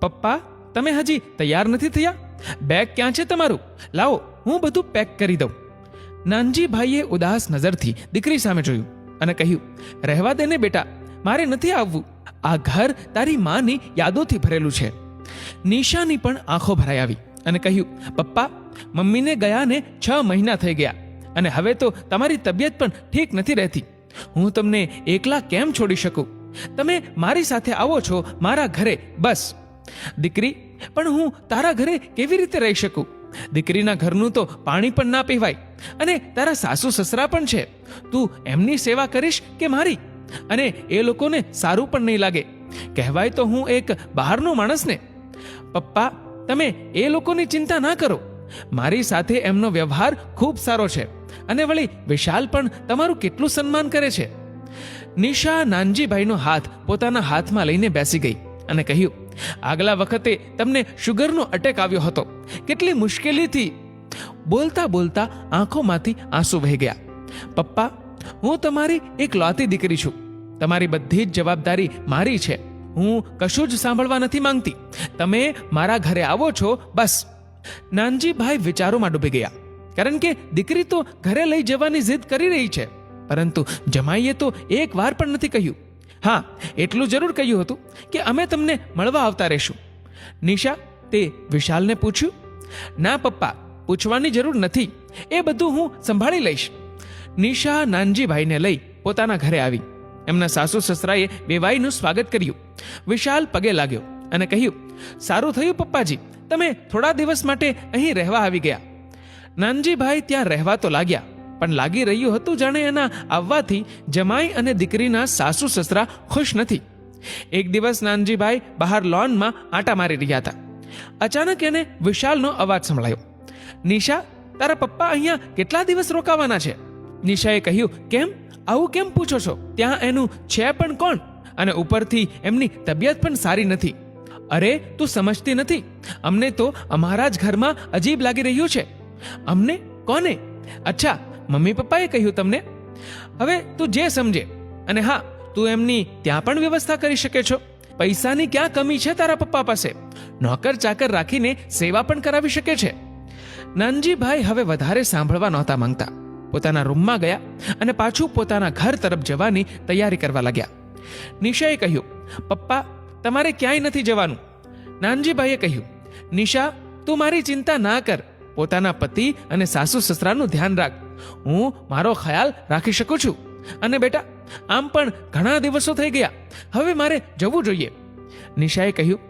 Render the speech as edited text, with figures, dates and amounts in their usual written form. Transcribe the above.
પપ્પા, તમે હજી તૈયાર નથી થયા? બેગ ક્યાં છે તમારું? લાવો, હું બધું પેક કરી દઉં. નાનજીભાઈએ ઉદાસ નજરથી દીકરી સામે જોયું અને કહ્યું, રહેવા દે ને બેટા, મારે નથી આવવું. આ ઘર તારી માની યાદોથી ભરેલું છે. નિશાની પણ આંખો ભરાઈ આવી અને કહ્યું, પપ્પા, મમ્મીને ગયાને 6 મહિના થઈ ગયા અને હવે તો તમારી તબિયત પણ ઠીક નથી રહેતી. હું તમને એકલા કેમ છોડી શકું? તમે મારી સાથે આવો છો મારા ઘરે, બસ. દીકરી, પણ હું તારા ઘરે કેવી રીતે રહી શકું? દીકરીના ઘરનું તો પાણી પણ ના પીવાય અને તારા સાસુ સસરા પણ છે. તું એમની સેવા કરીશ કે મારી? અને એ લોકોને સારું પણ નહીં લાગે. કહેવાય તો હું એક બહારનો માણસ ને. પપ્પા, તમે એ લોકોની ચિંતા ના કરો. મારી સાથે એમનો વ્યવહાર ખૂબ સારો છે અને વળી વિશાલ પણ તમારું કેટલું સન્માન કરે છે. નિશા નાનજીભાઈનો હાથ પોતાના હાથમાં લઈને બેસી ગઈ અને કહ્યું, આગલા વખતે તમને શુગરનો અટેક આવ્યો હતો. કેટલી મુશ્કેલીથી. બોલતા બોલતા આંખોમાંથી આંસુ વહી ગયા. પપ્પા, હું તમારી એકલૌતી દીકરી છું. તમારી બધી જ જવાબદારી મારી છે. હું કશું જ સાંભળવા નથી માંગતી. તમે મારા ઘરે આવો છો, બસ. નાનજીભાઈ વિચારોમાં ડૂબી ગયા, કારણ કે દીકરી તો ઘરે લઈ જવાની જીદ કરી રહી છે, પરંતુ જમાઈએ તો એક વાર પણ નથી કહ્યું. હા, એટલું જરૂર કહ્યું હતું કે અમે તમને મળવા આવતા રહેશું. નિશા, તે વિશાલને પૂછ્યું? ના પપ્પા, પૂછવાની જરૂર નથી. એ બધું હું સંભાળી લઈશ. નિશા નાનજીભાઈને લઈ પોતાના ઘરે આવી. એમના સાસુ સસરાએ બેવાઈનું સ્વાગત કર્યું. વિશાલ પગે લાગ્યો અને કહ્યું, સારું થયું પપ્પાજી, તમે થોડા દિવસ માટે અહીં રહેવા આવી ગયા. નાનજીભાઈ ત્યાં રહેવા તો લાગ્યા, પણ લાગી રહ્યું હતું જાણે એના આવવાથી જમાઈ અને દીકરીના સાસુ સસરા ખુશ નથી. એક દિવસ નાનજીભાઈ બહાર લોનમાં આંટા મારી રહ્યા હતા. અચાનક એને વિશાલનો અવાજ સંભળાયો. નિશા, તારા પપ્પા અહીંયા કેટલા દિવસ રોકાવાના છે? નિશાએ કહ્યું, કેમ? આવું કેમ પૂછો છો? ત્યાં એનું છે પણ કોણ? અને ઉપરથી એમની તબિયત પણ સારી નથી. અરે, તું સમજતી નથી. અમને તો અમારા જ ઘરમાં અજીબ લાગી રહ્યું છે. અમને? કોને? અચ્છા, મમ્મી પપ્પાએ કહ્યું તમને? હવે તું જે સમજે. અને હા, તું એમની ત્યાં પણ વ્યવસ્થા કરી શકે છો. પૈસાની ક્યાં કમી છે તારા પપ્પા પાસે? નોકર ચાકર રાખીને સેવા પણ કરાવી શકે છે. નાનજીભાઈ હવે વધારે સાંભળવા નહોતા માંગતા. પોતાના રૂમમાં ગયા અને પાછું પોતાના ઘર તરફ જવાની તૈયારી કરવા લાગ્યા. નિશાએ કહ્યું, પપ્પા, તમારે ક્યાંય નથી જવાનું. નાનજીભાઈએ કહ્યું, નિશા, તું મારી ચિંતા ના કર. પોતાના પતિ અને સાસુ સસરાનું ધ્યાન રાખ. હું મારો ખ્યાલ રાખી શકું છું. અને બેટા, આમ પણ ઘણા દિવસો થઈ ગયા. હવે મારે જવું જોઈએ. નિશાએ કહ્યું,